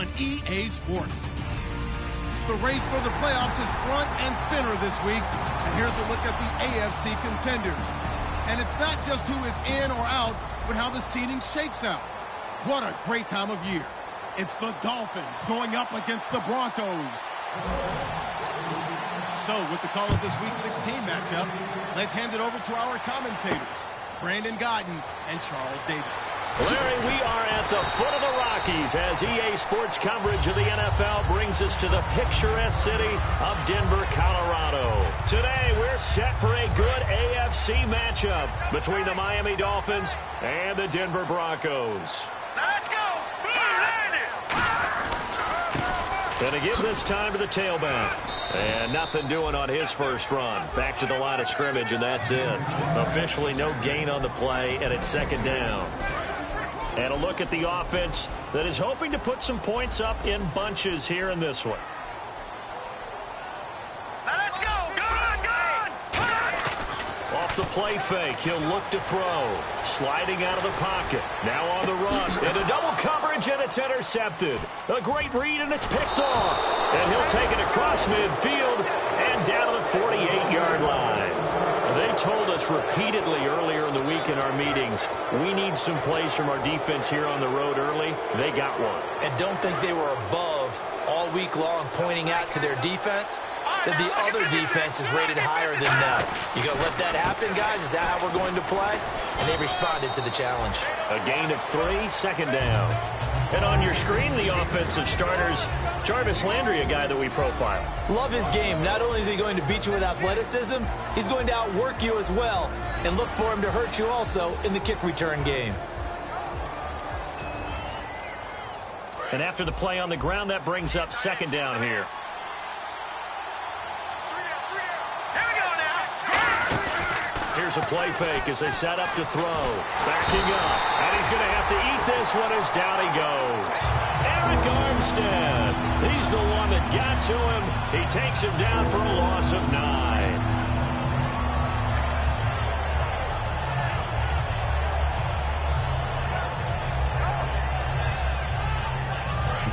on EA Sports. The race for the playoffs is front and center this week, and here's a look at the AFC contenders. And it's not just who is in or out, but how the seeding shakes out. What a great time of year. It's the Dolphins going up against the Broncos. So, with the call of this Week 16 matchup, let's hand it over to our commentators, Brandon Guyton and Charles Davis. Larry, we are at the foot of the Rockies as EA Sports coverage of the NFL brings us to the picturesque city of Denver, Colorado. Today, we're set for a good AFC matchup between the Miami Dolphins and the Denver Broncos. Let's go! Going to give this time to the tailback. And nothing doing on his first run. Back to the line of scrimmage, and that's it. Officially no gain on the play, and it's second down. And a look at the offense that is hoping to put some points up in bunches here in this one. Let's go! Good! Off the play fake, he'll look to throw. Sliding out of the pocket. Now on the run. Into double coverage, and it's intercepted. A great read, and it's picked off. And he'll take it across midfield and down to the 48-yard line. They told us repeatedly earlier in the week in our meetings, we need some plays from our defense here on the road early. They got one. And don't think they were above all week long pointing out to their defense that the other defense is rated higher than them. You going to let that happen, guys? Is that how we're going to play? And they responded to the challenge. A gain of 3, second down. And on your screen, the offensive starters, Jarvis Landry, a guy that we profile. Love his game. Not only is he going to beat you with athleticism, he's going to outwork you as well. And look for him to hurt you also in the kick return game. And after the play on the ground, that brings up second down here. Here's a play fake as they set up to throw. Backing up. And he's going to have to eat this one as down he goes. Eric Armstead. He's the one that got to him. He takes him down for a loss of 9.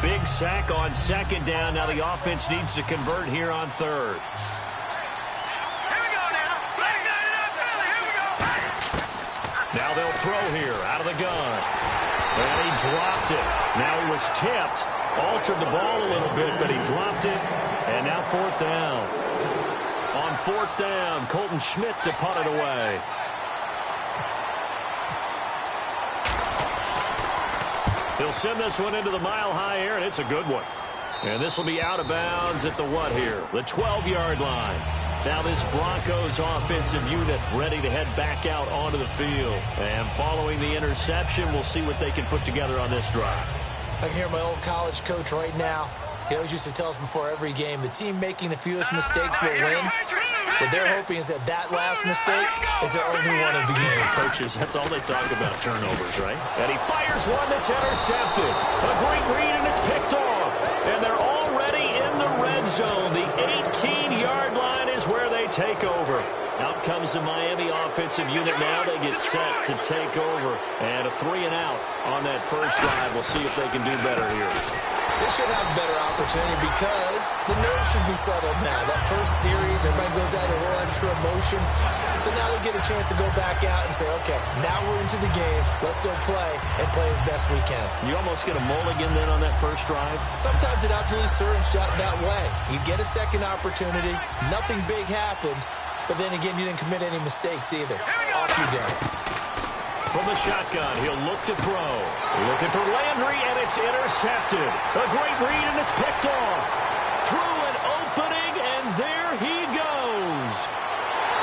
Big sack on second down. Now the offense needs to convert here on third. Now they'll throw here out of the gun. And he dropped it. Now he was tipped. Altered the ball a little bit, but he dropped it. And now fourth down. On fourth down, Colton Schmidt to punt it away. He'll send this one into the mile-high air, and it's a good one. And this will be out of bounds at the what here? The 12-yard line. Now this Broncos offensive unit ready to head back out onto the field. And following the interception, we'll see what they can put together on this drive. I can hear my old college coach right now. He always used to tell us before every game, the team making the fewest mistakes will win. What they're hoping is that that last mistake is their only one of the game. Coaches, that's all they talk about, turnovers, right? And he fires one that's intercepted. A great read, and it's picked off. And they're already in the red zone. The 18-yard line is where they take over. Out comes the Miami offensive unit now. They get set to take over. And a 3-and-out on that first drive. We'll see if they can do better here. They should have a better opportunity because the nerves should be settled now. That first series, everybody goes out a little extra emotion. So now they get a chance to go back out and say, okay, now we're into the game. Let's go play and play as best we can. You almost get a mulligan then on that first drive? Sometimes it absolutely serves that way. You get a second opportunity. Nothing big happened. But then again, you didn't commit any mistakes either. Off you go. From the shotgun, he'll look to throw. Looking for Landry, and it's intercepted. A great read, and it's picked off. Through an opening, and there he goes.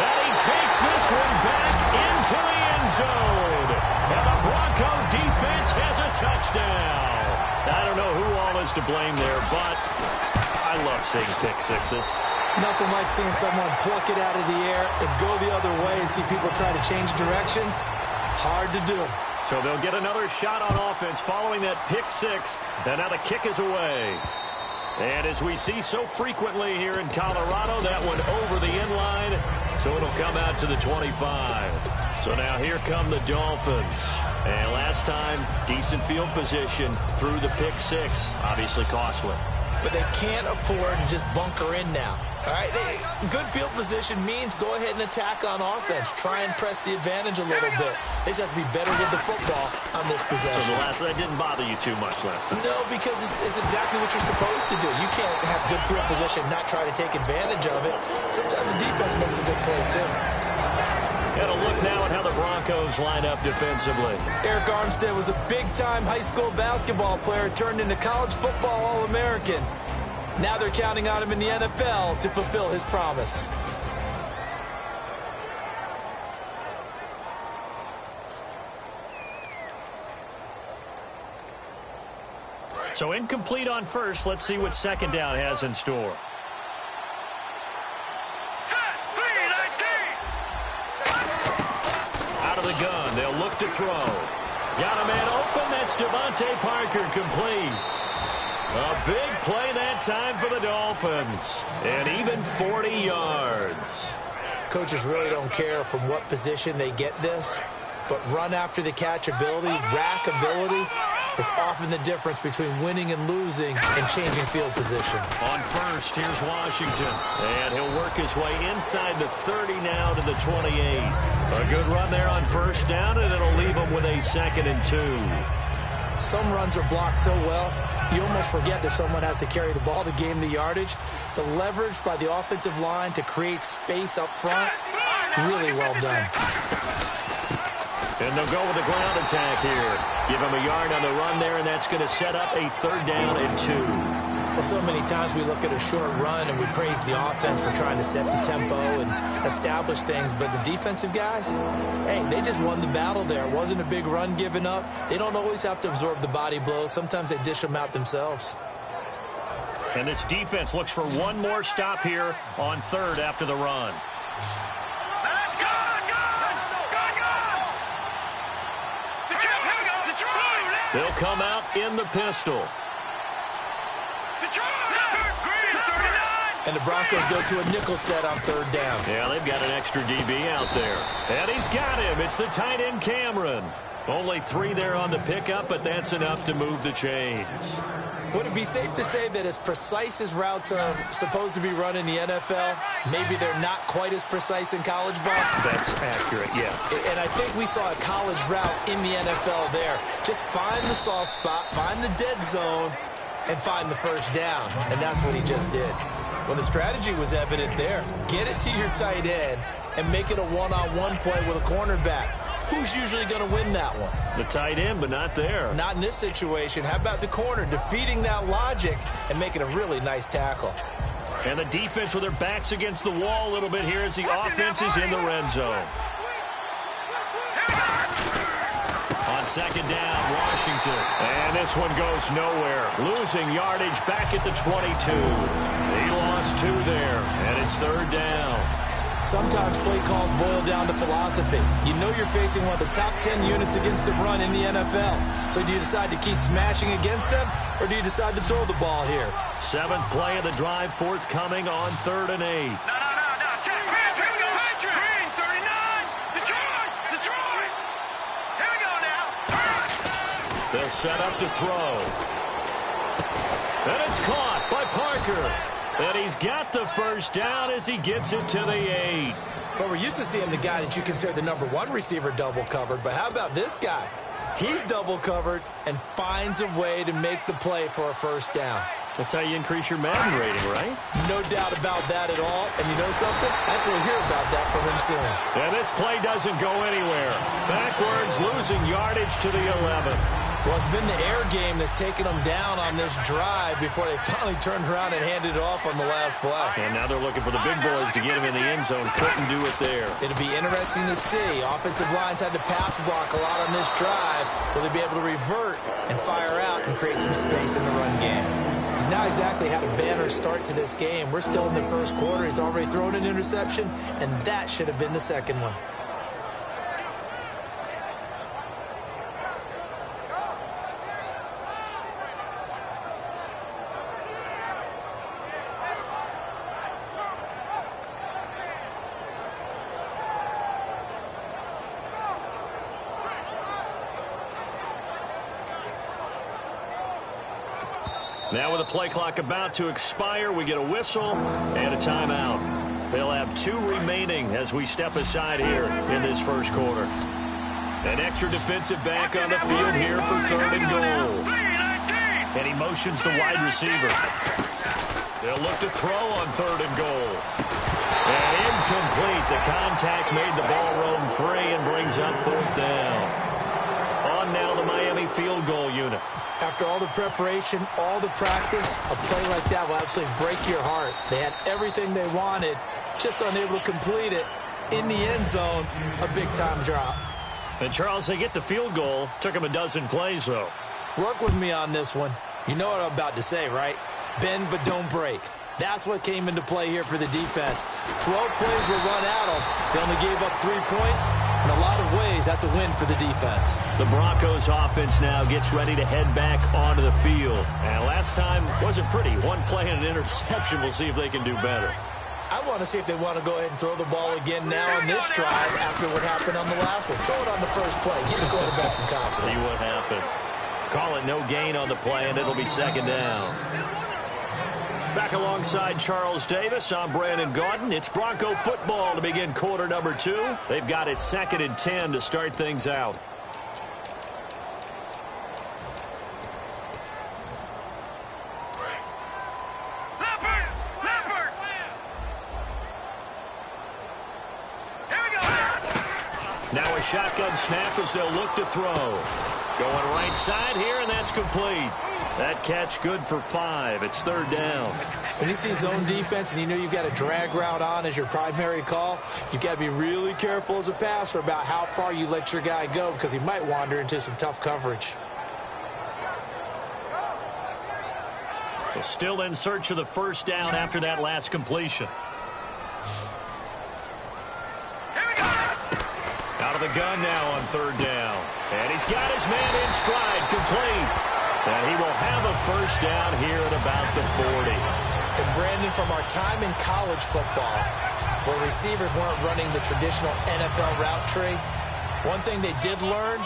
And he takes this one back into the end zone. And the Bronco defense has a touchdown. I don't know who all is to blame there, but I love seeing pick sixes. Nothing like seeing someone pluck it out of the air and go the other way and see people try to change directions. Hard to do. So they'll get another shot on offense following that pick six. And now the kick is away. And as we see so frequently here in Colorado, that one over the end line. So it'll come out to the 25. So now here come the Dolphins. And last time, decent field position through the pick six. Obviously costly. But they can't afford to just bunker in now. All right, good field position means go ahead and attack on offense. Try and press the advantage a little bit. They just have to be better with the football on this possession. So that didn't bother you too much last time? No, because it's exactly what you're supposed to do. You can't have good field position and not try to take advantage of it. Sometimes the defense makes a good play, too. And a look now at how the Broncos line up defensively. Eric Armstead was a big-time high school basketball player turned into college football All-American. Now they're counting on him in the NFL to fulfill his promise. So incomplete on first. Let's see what second down has in store. Out of the gun. They'll look to throw. Got a man open. That's Devontae Parker, complete. A big play that time for the Dolphins. And even 40 yards. Coaches really don't care from what position they get this, but run after the catch ability, rack ability, is often the difference between winning and losing and changing field position. On first, here's Washington. And he'll work his way inside the 30 now to the 28. A good run there on first down, and it'll leave him with a 2nd and 2. Some runs are blocked so well, you almost forget that someone has to carry the ball to gain the yardage. The leverage by the offensive line to create space up front, really well done. And they'll go with the ground attack here. Give him a yard on the run there, and that's going to set up a 3rd down and 2. Well, so many times we look at a short run and we praise the offense for trying to set the tempo and establish things, but the defensive guys, hey, they just won the battle there. It wasn't a big run given up. They don't always have to absorb the body blows. Sometimes they dish them out themselves. And this defense looks for one more stop here on 3rd after the run. They'll come out in the pistol. And the Broncos go to a nickel set on 3rd down. Yeah, they've got an extra DB out there. And he's got him. It's the tight end, Cameron. Only 3 there on the pickup, but that's enough to move the chains. Would it be safe to say that as precise as routes are supposed to be run in the NFL, maybe they're not quite as precise in college ball? That's accurate, yeah. And I think we saw a college route in the NFL there. Just find the soft spot, find the dead zone, and find the first down. And that's what he just did. Well, the strategy was evident there. Get it to your tight end and make it a one-on-one play with a cornerback. Who's usually going to win that one? The tight end, but not there. Not in this situation. How about the corner defeating that logic and making a really nice tackle? And the defense with their backs against the wall a little bit here as the offense is in the red zone. On 2nd down, Washington. And this one goes nowhere. Losing yardage back at the 22. He lost 2 there, and it's 3rd down. Sometimes play calls boil down to philosophy. You know you're facing one of the top 10 units against the run in the NFL. So do you decide to keep smashing against them, or do you decide to throw the ball here? 7th play of the drive forthcoming on 3rd and 8. No. Check. Green, 39. Detroit. Here we go now. They'll set up to throw. And it's caught by Parker. And he's got the first down as he gets it to the 8. Well, we're used to seeing the guy that you consider the number 1 receiver double covered, but how about this guy? He's double covered and finds a way to make the play for a first down. That's how you increase your Madden rating, right? No doubt about that at all. And you know something? I think we'll hear about that from him soon. And this play doesn't go anywhere. Backwards, losing yardage to the 11. Well, it's been the air game that's taken them down on this drive before they finally turned around and handed it off on the last play. And now they're looking for the big boys to get him in the end zone. Couldn't do it there. It'll be interesting to see. Offensive lines had to pass block a lot on this drive. Will they be able to revert and fire out and create some space in the run game? He's not exactly had a banner start to this game. We're still in the first quarter. He's already thrown an interception, and that should have been the second one. Now with the play clock about to expire, we get a whistle and a timeout. They'll have 2 remaining as we step aside here in this first quarter. An extra defensive back on the field here for 3rd and goal. And he motions the wide receiver. They'll look to throw on 3rd and goal. And incomplete. The contact made the ball roam free and brings up 4th down. On now the Miami field goal unit. After all the preparation, all the practice, a play like that will absolutely break your heart. They had everything they wanted, just unable to complete it. In the end zone, a big-time drop. And, Charles, they get the field goal. Took them a dozen plays, though. Work with me on this one. You know what I'm about to say, right? Bend but don't break. That's what came into play here for the defense. 12 plays were run at them. They only gave up 3 points. In a lot of ways, that's a win for the defense. The Broncos offense now gets ready to head back onto the field. And last time wasn't pretty. 1 play and an interception. We'll see if they can do better. I want to see if they want to go ahead and throw the ball again now on this drive after what happened on the last one. Throw it on the first play. Give the quarterback some confidence. See what happens. Call it no gain on the play, and it'll be 2nd down. Back alongside Charles Davis, I'm Brandon Gaudin. It's Bronco football to begin quarter number 2. They've got it 2nd and 10 to start things out. Now a shotgun snap as they'll look to throw. Going right side here, and that's complete. That catch good for 5. It's 3rd down. When you see zone defense and you know you've got a drag route on as your primary call, you've got to be really careful as a passer about how far you let your guy go because he might wander into some tough coverage. So still in search of the 1st down after that last completion. Out of the gun now on 3rd down. And he's got his man in stride, complete. And he will have a 1st down here at about the 40. And Brandon, from our time in college football, where receivers weren't running the traditional NFL route tree, one thing they did learn,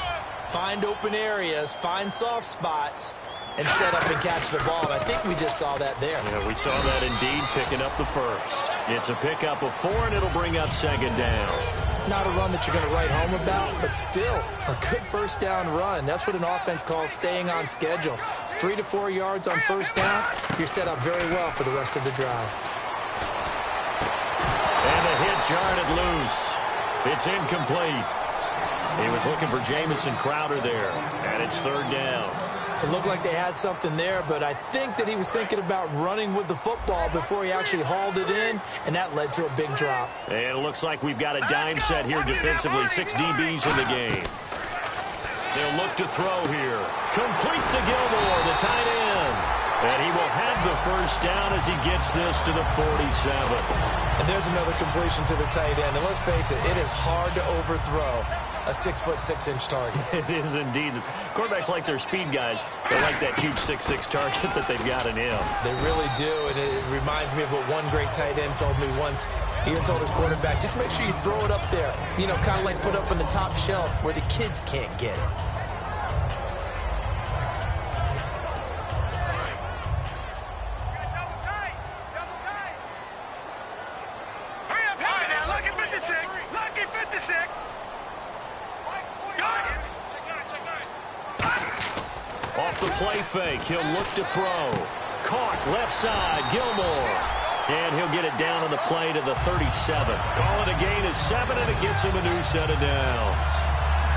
find open areas, find soft spots, and set up and catch the ball. And I think we just saw that there. Yeah, we saw that indeed, picking up the 1st. It's a pickup of 4, and it'll bring up 2nd down. Not a run that you're going to write home about, but still a good 1st down run. That's what an offense calls staying on schedule. 3 to 4 yards on 1st down, you're set up very well for the rest of the drive. And the hit jarred it loose. It's incomplete. He was looking for Jamison Crowder there, and it's 3rd down. It looked like they had something there, but I think that he was thinking about running with the football before he actually hauled it in, and that led to a big drop. And it looks like we've got a dime set here defensively. 6 DBs in the game. They'll look to throw here. Complete to Gilmore, the tight end. And he will have the 1st down as he gets this to the 47. And there's another completion to the tight end. And let's face it, it is hard to overthrow a 6'6" target. It is indeed. Quarterbacks like their speed guys. They like that huge 6'6" target that they've got in him. They really do, and it reminds me of what one great tight end told me once. He even told his quarterback, just make sure you throw it up there. You know, kind of like put up on the top shelf where the kids can't get it. Off the play fake, he'll look to throw. Caught left side, Gilmore. And he'll get it down on the play to the 37. Call it a gain of 7, and it gets him a new set of downs.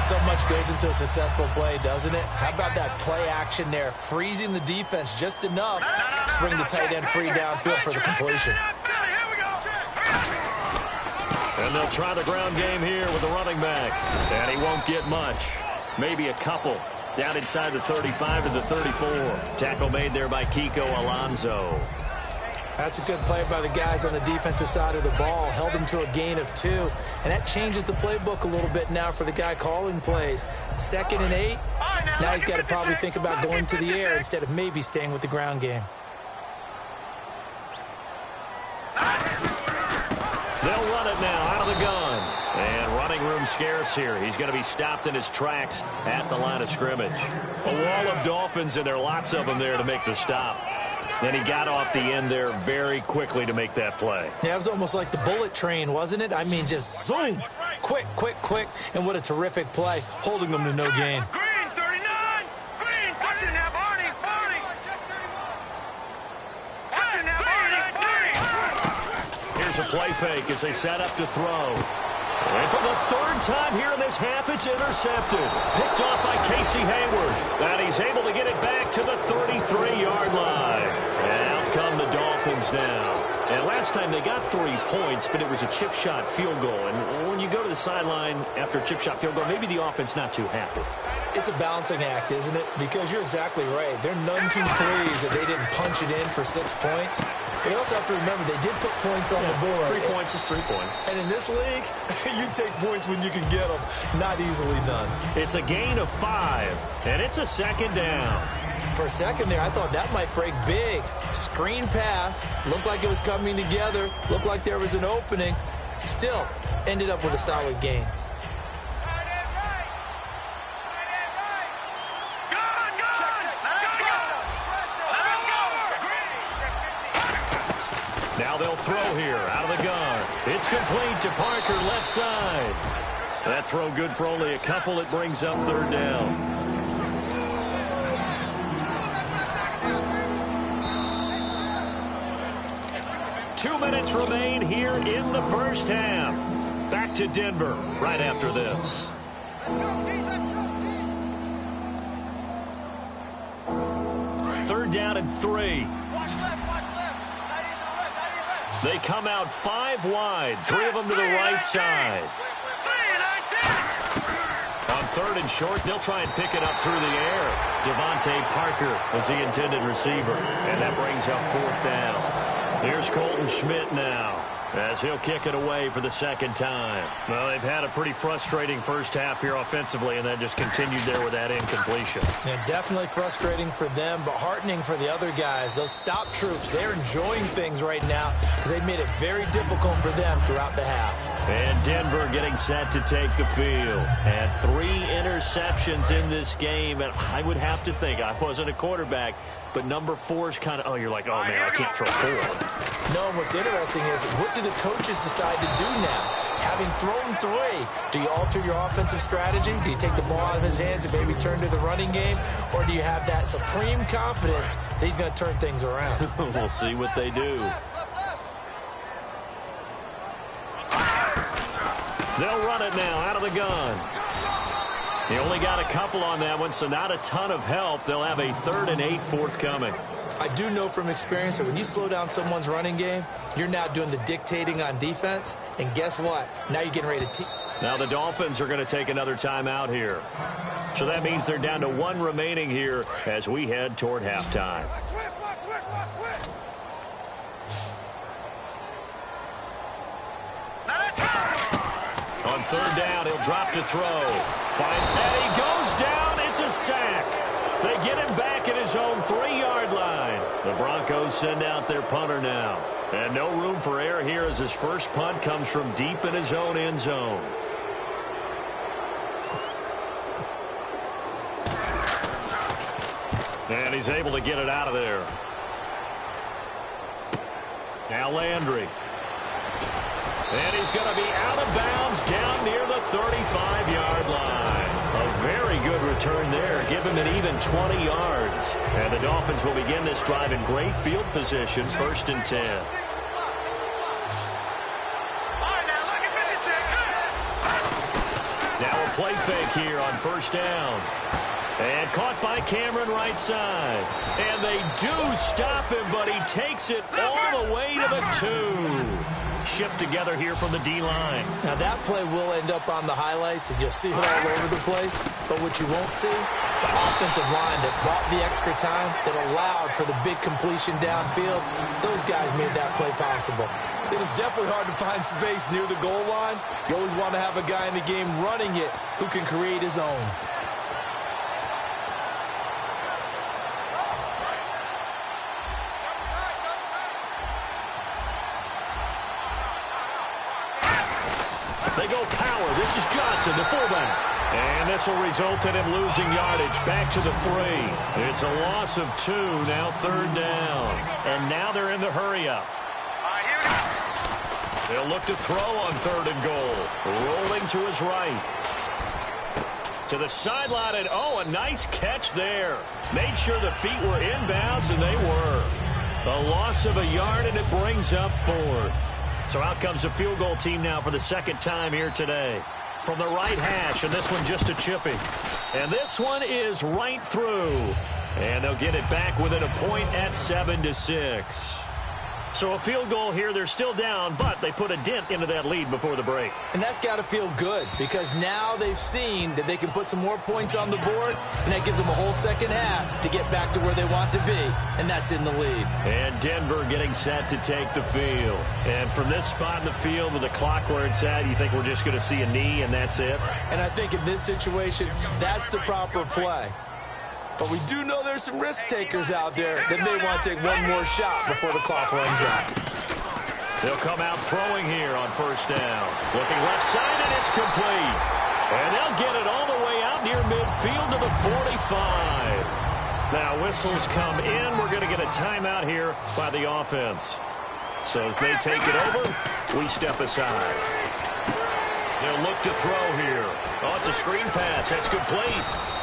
So much goes into a successful play, doesn't it? How about that play action there, freezing the defense just enough to bring the tight end free downfield for the completion. And they'll try the ground game here with the running back. And he won't get much. Maybe a couple. Down inside the 35 to the 34. Tackle made there by Kiko Alonso. That's a good play by the guys on the defensive side of the ball. Held him to a gain of 2. And that changes the playbook a little bit now for the guy calling plays. 2nd and 8. Now he's got to probably think about going to the air instead of maybe staying with the ground game. They'll run it now out of the gun. And running room scarce here. He's going to be stopped in his tracks at the line of scrimmage. A wall of Dolphins, and there are lots of them there to make the stop. And he got off the end there very quickly to make that play. Yeah, it was almost like the bullet train, wasn't it? I mean, just zoom. Quick, quick, quick. And what a terrific play, holding them to no gain. Green, 39. Green, touching that, Barney. Barney. Touching that, Barney. Here's a play fake as they set up to throw. And for the third time here in this half, it's intercepted. Picked off by Casey Hayward. And he's able to get it back to the 33-yard line. And out come the Dolphins now. And last time they got 3 points, but it was a chip shot field goal. And when you go to the sideline after a chip shot field goal, maybe the offense not too happy. It's a balancing act, isn't it? Because you're exactly right. They're none too pleased that they didn't punch it in for 6 points. But you also have to remember, they did put points on the board. 3 points is 3 points. And in this league, you take points when you can get them. Not easily done. It's a gain of 5, and it's a second down. For a second there, I thought that might break big. Screen pass. Looked like it was coming together. Looked like there was an opening. Still, ended up with a solid gain. Now they'll throw here out of the gun. It's complete to Parker, left side. That throw good for only a couple. It brings up third down. Two minutes remain here in the first half. Back to Denver right after this. Third down and 3. They come out 5 wide, 3 of them to the right side. On third and short, they'll try and pick it up through the air. Devontae Parker was the intended receiver, and that brings up 4th down. Here's Colton Schmidt now, as he'll kick it away for the second time. Well, they've had a pretty frustrating first half here offensively, and that just continued there with that incompletion. Yeah, definitely frustrating for them, but heartening for the other guys. Those stop troops, they're enjoying things right now because they've made it very difficult for them throughout the half. And Denver getting set to take the field. And 3 interceptions in this game, and I would have to think, I wasn't a quarterback, but number 4 is kind of, oh, you're like, oh, man, I can't throw 4. No, and what's interesting is, what do the coaches decide to do now? Having thrown 3, do you alter your offensive strategy? Do you take the ball out of his hands and maybe turn to the running game? Or do you have that supreme confidence that he's going to turn things around? We'll see what they do. They'll run it now out of the gun. He only got a couple on that one, so not a ton of help. They'll have a 3rd and 8 forthcoming. I do know from experience that when you slow down someone's running game, you're now doing the dictating on defense. And guess what? Now you're getting ready to Now the Dolphins are going to take another timeout here. So that means they're down to 1 remaining here as we head toward halftime. On 3rd down, he'll drop to throw. And he goes down. It's a sack. They get him back at his own 3-yard line. The Broncos send out their punter now. And no room for error here as his first punt comes from deep in his own end zone. And he's able to get it out of there. Now Landry. And he's going to be out of bounds down near the 35-yard line. A very good return there. Give him an even 20 yards. And the Dolphins will begin this drive in great field position, 1st and 10. Now a play fake here on 1st down. And caught by Cameron right side. And they do stop him, but he takes it all the way to the 2. Shift together here from the D-line. Now that play will end up on the highlights, and you'll see it all over the place. But what you won't see, the offensive line that bought the extra time, that allowed for the big completion downfield, those guys made that play possible. It is definitely hard to find space near the goal line. You always want to have a guy in the game running it who can create his own. They go power. This is Johnson, the fullback. And this will result in him losing yardage back to the 3. It's a loss of 2, now 3rd down. And now they're in the hurry-up. They'll look to throw on 3rd and goal. Rolling to his right. To the sideline, and a nice catch there. Made sure the feet were inbounds, and they were. A loss of a yard, and it brings up 4th. So out comes the field goal team now for the 2nd time here today. From the right hash, and this one just a chipping. And this one is right through. And they'll get it back within a point at 7-6. So a field goal here, they're still down, but they put a dent into that lead before the break. And that's got to feel good because now they've seen that they can put some more points on the board, and that gives them a whole second half to get back to where they want to be, and that's in the lead. And Denver getting set to take the field. And from this spot in the field with the clock where it's at, you think we're just going to see a knee and that's it? And I think in this situation, that's the proper play. But we do know there's some risk takers out there that may want to take one more shot before the clock runs out. They'll come out throwing here on 1st down. Looking left side, and it's complete. And they'll get it all the way out near midfield to the 45. Now whistles come in. We're going to get a timeout here by the offense. So as they take it over, we step aside. They'll look to throw here. It's a screen pass. That's complete.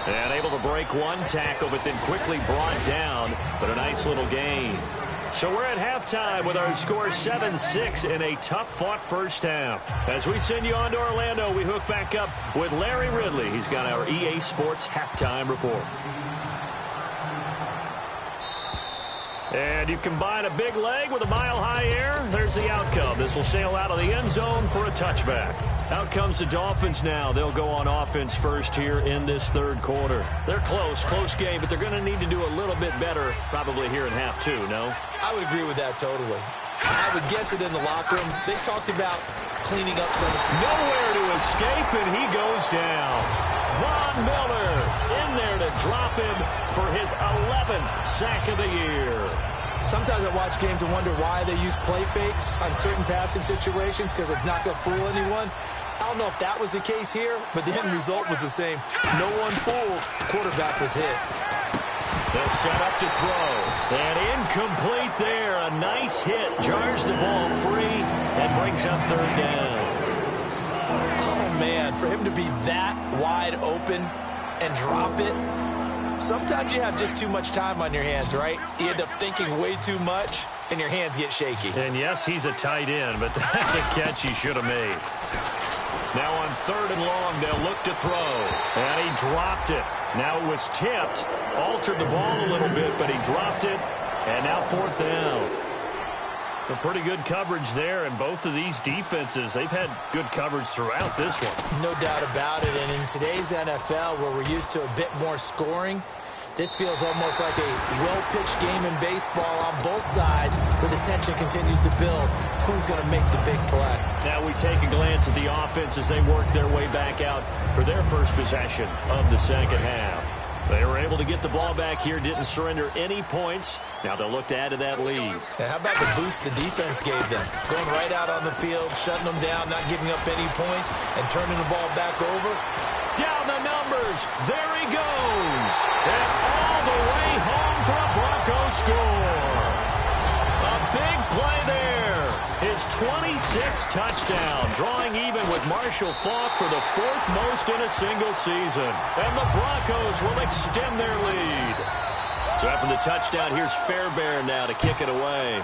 And able to break one tackle, but then quickly brought down. But a nice little gain. So we're at halftime with our score 7-6 in a tough-fought first half. As we send you on to Orlando, we hook back up with Larry Ridley. He's got our EA Sports halftime report. And you combine a big leg with a mile-high air, there's the outcome. This will sail out of the end zone for a touchback. Out comes the Dolphins now. They'll go on offense first here in this 3rd quarter. They're close game, but they're going to need to do a little bit better probably here in half 2, no? I would agree with that totally. I would guess it in the locker room. They talked about cleaning up some. Nowhere to escape, and he goes down. Von Miller in there to drop him for his 11th sack of the year. Sometimes I watch games and wonder why they use play fakes on certain passing situations because it's not going to fool anyone. I don't know if that was the case here, but the end result was the same. No one fooled. Quarterback was hit. They'll set up to throw. And incomplete there. A nice hit. Jars the ball free and brings up 3rd down. Oh, man, for him to be that wide open and drop it. Sometimes you have just too much time on your hands, right? You end up thinking way too much, and your hands get shaky. And yes, he's a tight end, but that's a catch he should have made. Now on 3rd and long, they'll look to throw. And he dropped it. Now it was tipped. Altered the ball a little bit, but he dropped it. And now 4th down. A pretty good coverage there, and both of these defenses, they've had good coverage throughout this one. No doubt about it, and in today's NFL, where we're used to a bit more scoring, this feels almost like a well-pitched game in baseball on both sides, where the tension continues to build. Who's going to make the big play? Now we take a glance at the offense as they work their way back out for their first possession of the 2nd half. They were able to get the ball back here, didn't surrender any points. Now they'll look to add to that lead. Now, how about the boost the defense gave them? Going right out on the field, shutting them down, not giving up any points, and turning the ball back over. Down the numbers. There he goes. And all the way home for a Broncos score. A big play there. His 26th touchdown, drawing even with Marshall Faulk for the 4th most in a single season. And the Broncos will extend their lead. So after the touchdown, here's Fairbairn now to kick it away.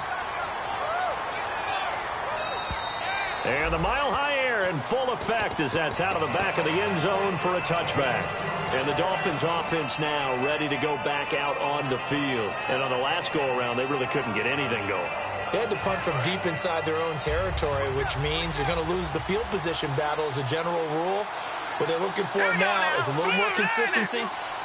And the mile-high air in full effect as that's out of the back of the end zone for a touchback. And the Dolphins offense now ready to go back out on the field. And on the last go-around, they really couldn't get anything going. They had to punt from deep inside their own territory, which means you're going to lose the field position battle as a general rule. What they're looking for now is a little more consistency,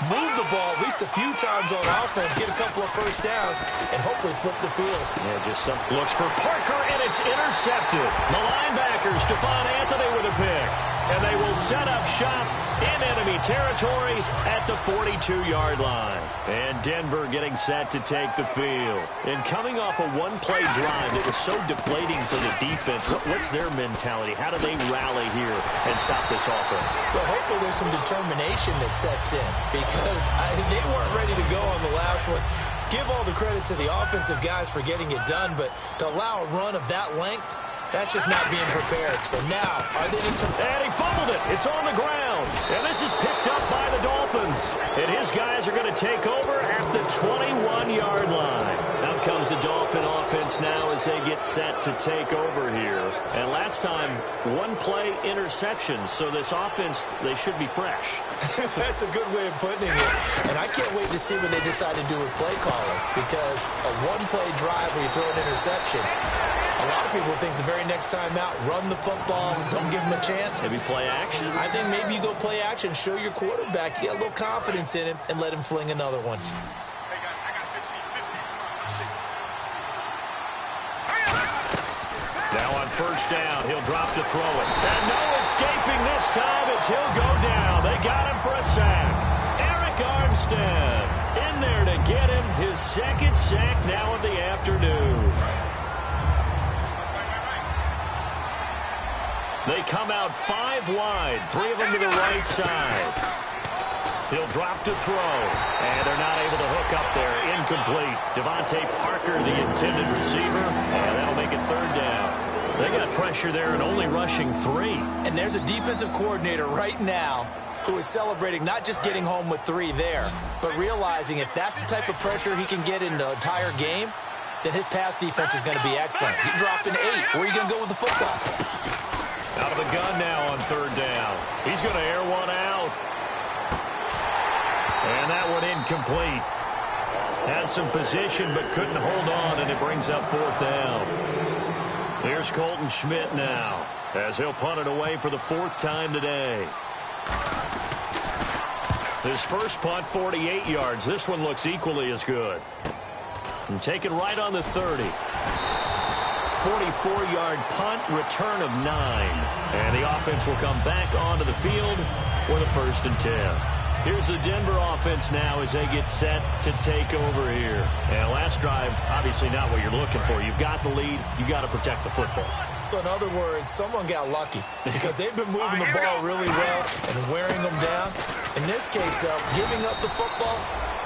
move the ball at least a few times on offense, get a couple of first downs, and hopefully flip the field. Yeah, just some looks for Parker, and it's intercepted. The linebacker, Stephon Anthony with a pick. And they will set up shop in enemy territory at the 42-yard line. And Denver getting set to take the field. And coming off a one-play drive that was so deflating for the defense, what's their mentality? How do they rally here and stop this offense? Well, hopefully there's some determination that sets in because they weren't ready to go on the last one. Give all the credit to the offensive guys for getting it done, but to allow a run of that length, that's just not being prepared. So now, are they determined? And he fumbled it. It's on the ground. And this is picked up by the Dolphins. And his guys are going to take over at the 21-yard line. Out comes the Dolphin offense now as they get set to take over here. And last time, one-play interceptions. So this offense, they should be fresh. That's a good way of putting it. And I can't wait to see what they decide to do with play calling. Because a one-play drive where you throw an interception, a lot of people think the very next time out, run the football, don't give him a chance. Maybe play action? I think maybe you go play action, show your quarterback, get a little confidence in him, and let him fling another one. Now on first down, he'll drop to throw it. And no escaping this time as he'll go down. They got him for a sack. Eric Armstead in there to get him his second sack now of the afternoon. They come out 5 wide, 3 of them to the right side. He'll drop to throw, and they're not able to hook up there. Incomplete. Devontae Parker, the intended receiver, and that'll make it 3rd down. They got pressure there and only rushing 3. And there's a defensive coordinator right now who is celebrating not just getting home with 3 there, but realizing if that's the type of pressure he can get in the entire game, then his pass defense is going to be excellent. He dropped an 8. Where are you going to go with the football? Out of the gun now on 3rd down. He's going to air one out. And that one incomplete. Had some position but couldn't hold on, and it brings up 4th down. Here's Colton Schmidt now as he'll punt it away for the 4th time today. His first punt, 48 yards. This one looks equally as good. And taken right on the 30. 44-yard punt, return of 9. And the offense will come back onto the field for the 1st and 10. Here's the Denver offense now as they get set to take over here. And last drive, obviously not what you're looking for. You've got the lead. You've got to protect the football. So in other words, someone got lucky because they've been moving the ball really well and wearing them down. In this case, though, giving up the football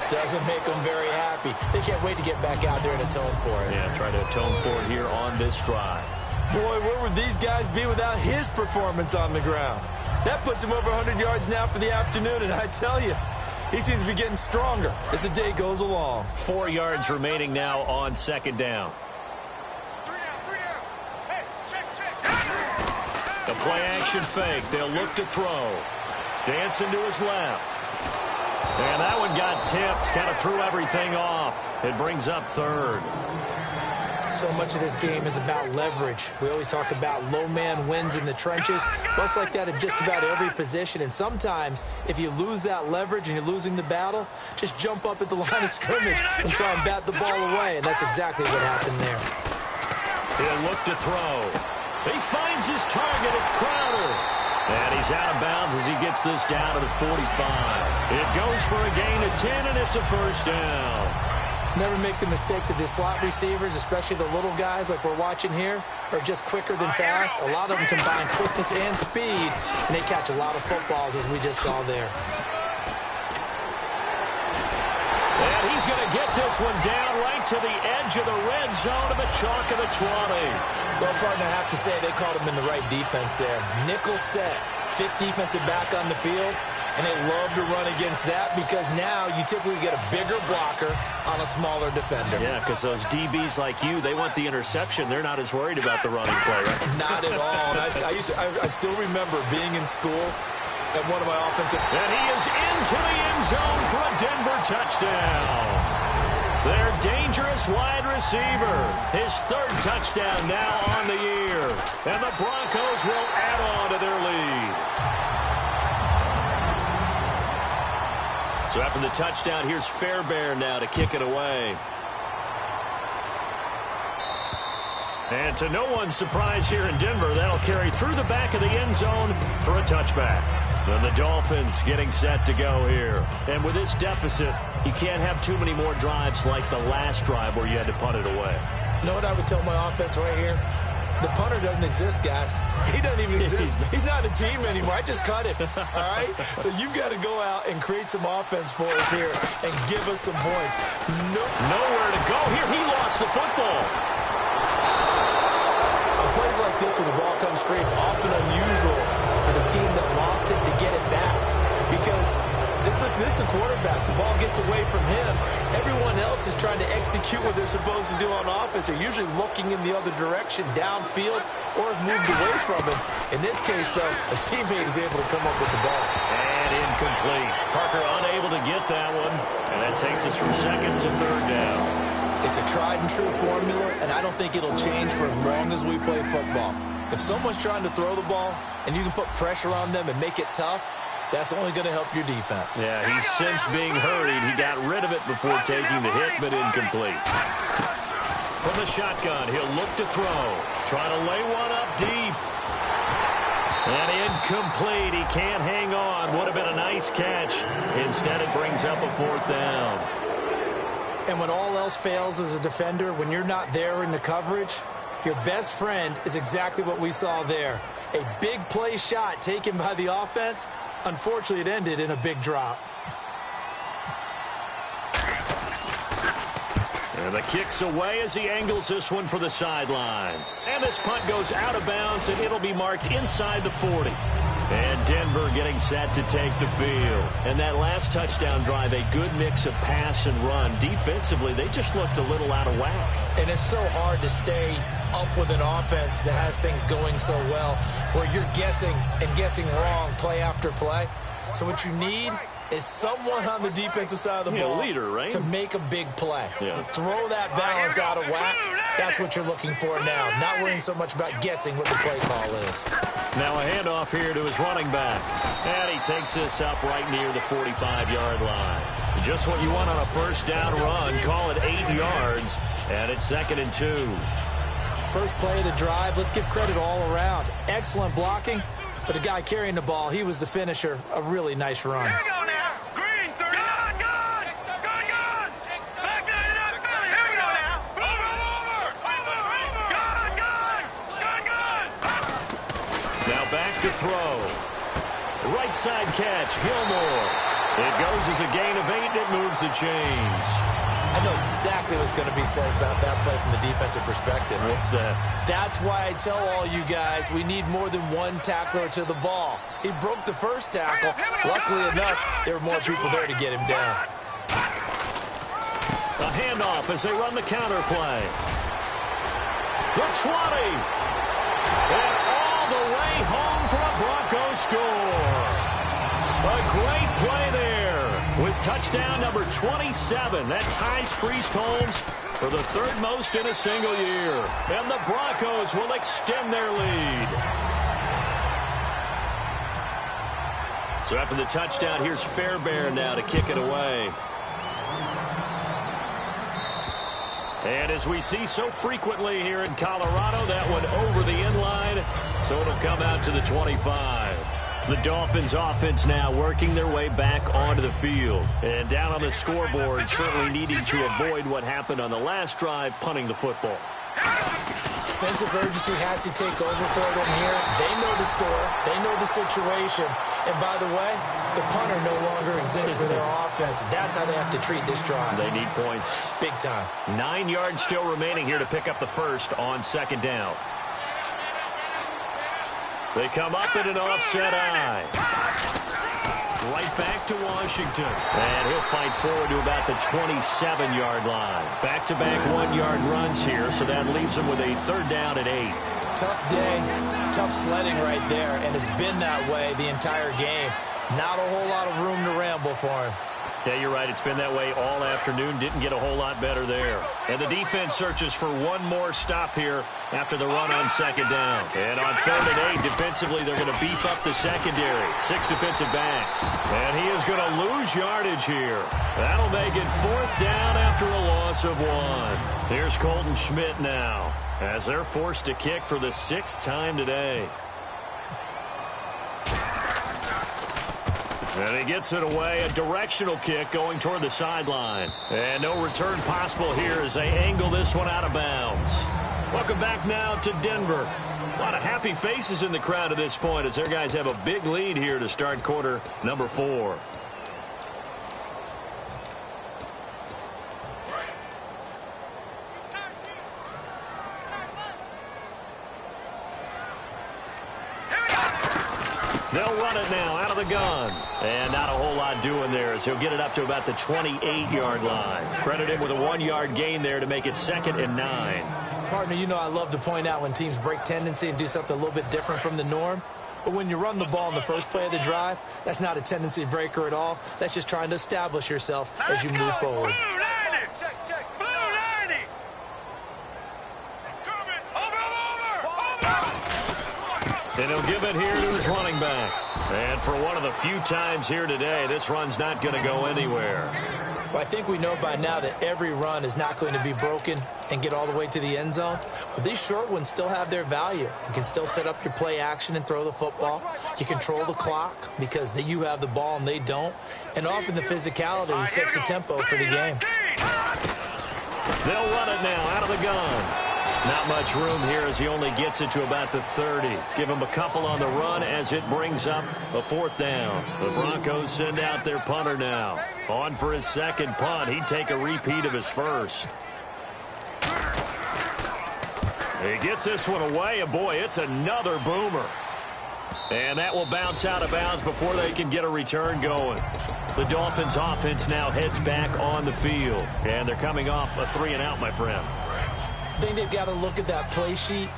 doesn't make them very happy. They can't wait to get back out there and atone for it. Yeah, try to atone for it here on this drive. Boy, where would these guys be without his performance on the ground? That puts him over 100 yards now for the afternoon, and I tell you, he seems to be getting stronger as the day goes along. 4 yards remaining now on 2nd down. The play-action fake. They'll look to throw. Dancing to his left. And that one got tipped. Kind of threw everything off. It brings up 3rd. So much of this game is about leverage. We always talk about low man wins in the trenches. Well, it's like that in just about every position. And sometimes, if you lose that leverage and you're losing the battle, just jump up at the line of scrimmage and try and bat the ball away. And that's exactly what happened there. He'll look to throw. He finds his target. It's Crowder. And he's out of bounds as he gets this down to the 45. It goes for a gain of 10, and it's a 1st down. Never make the mistake that the slot receivers, especially the little guys like we're watching here, are just quicker than fast. A lot of them combine quickness and speed, and they catch a lot of footballs, as we just saw there. And he's going to get this one down right to the edge of the red zone of the chalk of the 20. Well, partner, I have to say they called him in the right defense there. Nickel set, 5th defensive back on the field. And they love to run against that because now you typically get a bigger blocker on a smaller defender. Yeah, because those DBs like you, they want the interception. They're not as worried about the running play, right? Not at all. And I still remember being in school at one of my offensive... And he is into the end zone for a Denver touchdown. Their dangerous wide receiver. His 3rd touchdown now on the year. And the Broncos will add on to their lead. So after the touchdown, here's Fairbairn now to kick it away. And to no one's surprise here in Denver, that'll carry through the back of the end zone for a touchback. And the Dolphins getting set to go here. And with this deficit, you can't have too many more drives like the last drive where you had to punt it away. You know what I would tell my offense right here? The punter doesn't exist, guys. He doesn't even exist. He's not a team anymore. I just cut him, all right? So you've got to go out and create some offense for us here and give us some points. Nowhere to go here. He lost the football. On plays like this, when the ball comes free, it's often unusual for the team that lost it to get it back because this is the quarterback. The ball gets away from him. Everyone else is trying to execute what they're supposed to do on offense. They're usually looking in the other direction, downfield, or have moved away from him. In this case, though, a teammate is able to come up with the ball. And incomplete. Parker unable to get that one. And that takes us from second to third down. It's a tried-and-true formula, and I don't think it'll change for as long as we play football. If someone's trying to throw the ball and you can put pressure on them and make it tough, that's only going to help your defense. Yeah, he's since being hurried. He got rid of it before taking the hit, but incomplete. From the shotgun, he'll look to throw. Trying to lay one up deep. And incomplete. He can't hang on. Would have been a nice catch. Instead, it brings up a fourth down. And when all else fails as a defender, when you're not there in the coverage, your best friend is exactly what we saw there. A big play shot taken by the offense. Unfortunately, it ended in a big drop. And the kick's away as he angles this one for the sideline. And this punt goes out of bounds, and it'll be marked inside the 40. And Denver getting set to take the field. And that last touchdown drive, a good mix of pass and run. Defensively, they just looked a little out of whack. And it's so hard to stay up with an offense that has things going so well, where you're guessing and guessing wrong play after play. So what you need is someone on the defensive side of the ball leader, right? to make a big play. Yeah. Throw that balance out of whack. That's what you're looking for now. Not worrying so much about guessing what the play call is. Now a handoff here to his running back. And he takes this up right near the 45-yard line. Just what you want on a first down run. Call it 8 yards. And it's 2nd and 2. First play of the drive. Let's give credit all around. Excellent blocking. But the guy carrying the ball, he was the finisher. A really nice run. Here we go now. Green, 30. Good. Back that it up, Philly. Here we go now. Over. Good. Now back to throw. Right side catch, Gilmore. It goes as a gain of 8, and it moves the chains. I know exactly what's going to be said about that play from the defensive perspective. What's that? That's why I tell all you guys we need more than one tackler to the ball. He broke the first tackle. Luckily enough, there were more people there to get him down. A handoff as they run the counter play. The 20. And all the way home for a Broncos score. A great play there with touchdown number 27. That ties Priest Holmes for the 3rd most in a single year. And the Broncos will extend their lead. So after the touchdown, here's Fairbairn now to kick it away. And as we see so frequently here in Colorado, that one over the end line, so it'll come out to the 25. The Dolphins offense now working their way back onto the field. And down on the scoreboard, certainly needing to avoid what happened on the last drive, punting the football. Sense of urgency has to take over for them here. They know the score. They know the situation. And by the way, the punter no longer exists for their offense. That's how they have to treat this drive. They need points. Big time. 9 yards still remaining here to pick up the first on 2nd down. They come up in an offset eye. Right back to Washington. And he'll fight forward to about the 27-yard line. Back-to-back 1-yard runs here, so that leaves him with a 3rd down and 8. Tough day, tough sledding right there, and it's been that way the entire game. Not a whole lot of room to ramble for him. Yeah, you're right. It's been that way all afternoon. Didn't get a whole lot better there. And the defense searches for one more stop here after the run on 2nd down. And on 3rd and 8, defensively, they're going to beef up the secondary. 6 defensive backs. And he is going to lose yardage here. That'll make it 4th down after a loss of 1. Here's Colton Schmidt now as they're forced to kick for the 6th time today. And he gets it away, a directional kick going toward the sideline. And no return possible here as they angle this one out of bounds. Welcome back now to Denver. A lot of happy faces in the crowd at this point as their guys have a big lead here to start quarter number 4. They'll run it now out of the gun. And not a whole lot doing there as he'll get it up to about the 28-yard line. Credit him with a 1-yard gain there to make it 2nd and 9. Partner, you know I love to point out when teams break tendency and do something a little bit different from the norm. But when you run the ball in the first play of the drive, that's not a tendency breaker at all. That's just trying to establish yourself as you move forward. Blue 90. Check. Blue 90. Over. And he'll give it here to his running back. And for one of the few times here today, this run's not going to go anywhere. Well, I think we know by now that every run is not going to be broken and get all the way to the end zone. But these short ones still have their value. You can still set up your play action and throw the football. You control the clock because you have the ball and they don't. And often the physicality sets the tempo for the game. They'll run it now out of the gun. Not much room here as he only gets it to about the 30. Give him a couple on the run as it brings up a 4th down. The Broncos send out their punter now. On for his second punt. He'd take a repeat of his first. He gets this one away, and boy, it's another boomer. And that will bounce out of bounds before they can get a return going. The Dolphins offense now heads back on the field. And they're coming off a 3-and-out, my friend. I think they've got to look at that play sheet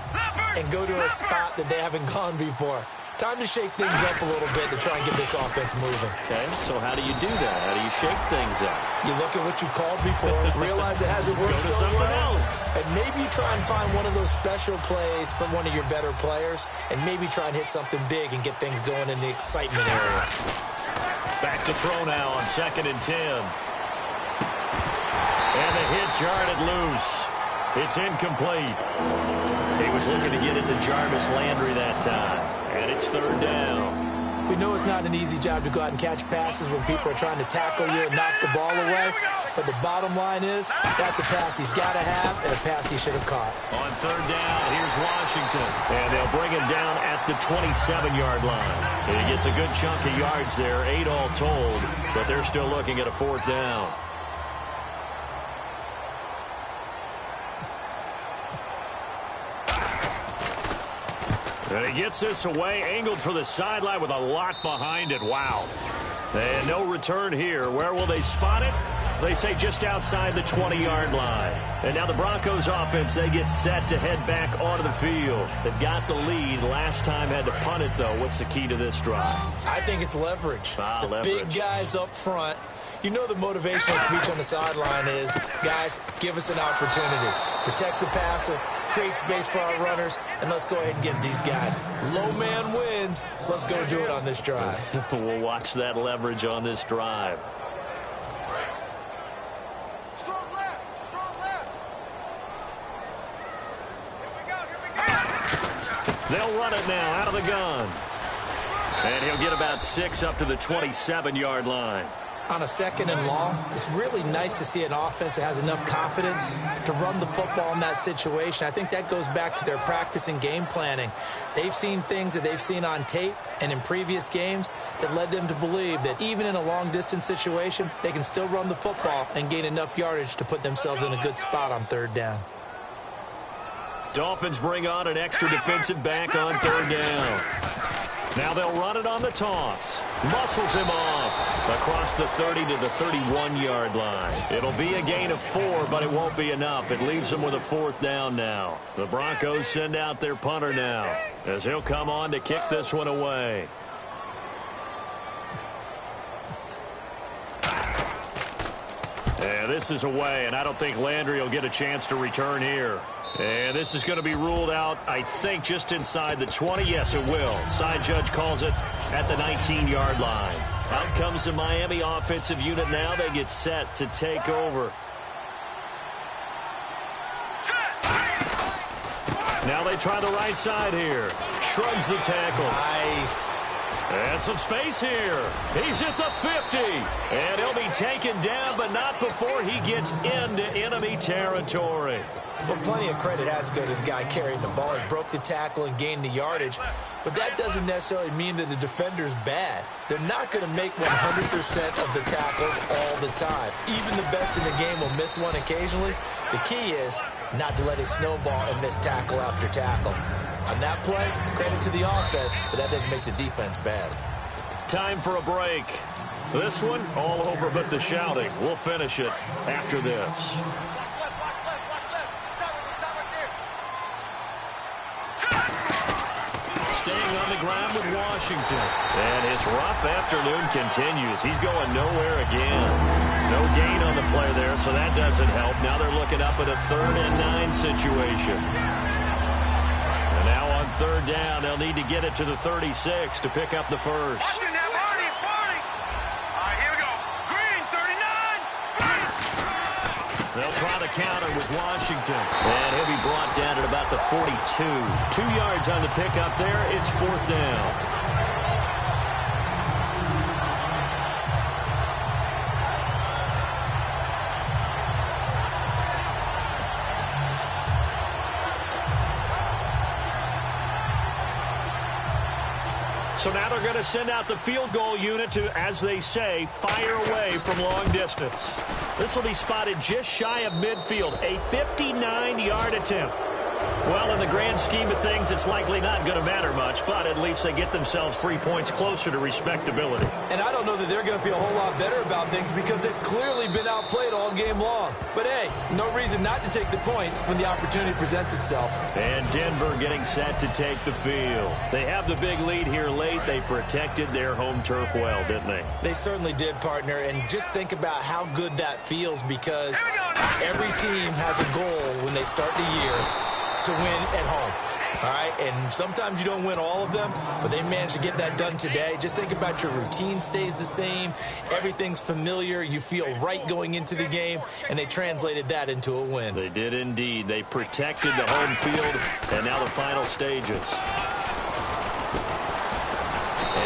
and go to a spot that they haven't gone before. Time to shake things up a little bit to try and get this offense moving. Okay, so how do you do that? How do you shake things up? You look at what you called before, realize it hasn't worked Go to so something well, else. and maybe you try and find one of those special plays from one of your better players, and maybe try and hit something big and get things going in the excitement area. Back to throw now on 2nd and 10. And the hit jarred it loose. It's incomplete. He was looking to get it to Jarvis Landry that time. And it's 3rd down. We know it's not an easy job to go out and catch passes when people are trying to tackle you and knock the ball away. But the bottom line is, that's a pass he's got to have and a pass he should have caught. On 3rd down, here's Washington. And they'll bring him down at the 27-yard line. And he gets a good chunk of yards there, 8 all told. But they're still looking at a 4th down. And he gets this away, angled for the sideline with a lot behind it. Wow. And no return here. Where will they spot it? They say just outside the 20-yard line. And now the Broncos offense, they get set to head back onto the field. They've got the lead. Last time had to punt it, though. What's the key to this drive? I think it's leverage. The big guys up front. You know the motivational speech on the sideline is, guys, give us an opportunity. Protect the passer, create space for our runners, and let's go ahead and get these guys. Low man wins. Let's go do it on this drive. We'll watch that leverage on this drive. Strong left. Here we go. They'll run it now out of the gun. And he'll get about 6 up to the 27-yard line. On a 2nd and long, it's really nice to see an offense that has enough confidence to run the football in that situation. I think that goes back to their practice and game planning. They've seen things that they've seen on tape and in previous games that led them to believe that even in a long-distance situation, they can still run the football and gain enough yardage to put themselves in a good spot on 3rd down. Dolphins bring on an extra defensive back on 3rd down. Now they'll run it on the toss. Muscles him off across the 30 to the 31-yard line. It'll be a gain of 4, but it won't be enough. It leaves them with a 4th down now. The Broncos send out their punter now as he'll come on to kick this one away. And this is away, and I don't think Landry will get a chance to return here. And this is going to be ruled out, I think, just inside the 20. Yes, it will. Side judge calls it at the 19-yard line. Out comes the Miami offensive unit now. They get set to take over. Now they try the right side here. Shrugs the tackle. Nice. And some space here. He's at the 50. And he'll be taken down, but not before he gets into enemy territory. Well, plenty of credit has to go to the guy carrying the ball. He broke the tackle and gained the yardage. But that doesn't necessarily mean that the defender's bad. They're not going to make 100% of the tackles all the time. Even the best in the game will miss one occasionally. The key is not to let it snowball and miss tackle after tackle. On that play, credit to the offense, but that doesn't make the defense bad. Time for a break. This one, all over but the shouting. We'll finish it after this. Staying on the ground with Washington. And his rough afternoon continues. He's going nowhere again. No gain on the play there, so that doesn't help. Now they're looking up at a 3rd and 9 situation. And now on 3rd down, they'll need to get it to the 36 to pick up the first. They'll try to counter with Washington. And he'll be brought down at about the 42. 2 yards on the pickup there. It's 4th down. So now they're going to send out the field goal unit to, as they say, fire away from long distance. This will be spotted just shy of midfield, a 59-yard attempt. Well, in the grand scheme of things, it's likely not going to matter much, but at least they get themselves 3 points closer to respectability. And I don't know that they're going to feel a whole lot better about things because they've clearly been outplayed all game long. But, hey, no reason not to take the points when the opportunity presents itself. And Denver getting set to take the field. They have the big lead here late. They protected their home turf well, didn't they? They certainly did, partner. And just think about how good that feels because every team has a goal when they start the year to win at home, all right? And sometimes you don't win all of them, but they managed to get that done today. Just think about your routine stays the same. Everything's familiar. You feel right going into the game, and they translated that into a win. They did indeed. They protected the home field, and now the final stages.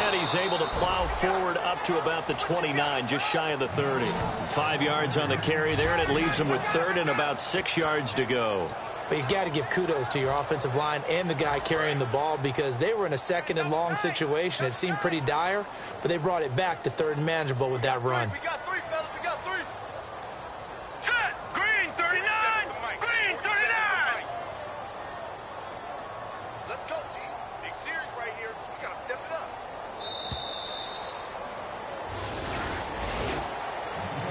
And he's able to plow forward up to about the 29, just shy of the 30. 5 yards on the carry there, and it leaves him with 3rd and about 6 yards to go. But you got to give kudos to your offensive line and the guy carrying the ball because they were in a 2nd and long situation. It seemed pretty dire, but they brought it back to 3rd and manageable with that run. We got 3, fellas. We got 3. Set. Green 39. Green 39. Let's go, D. Big series right here, so we got to step it up.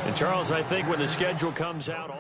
And, Charles, I think when the schedule comes out...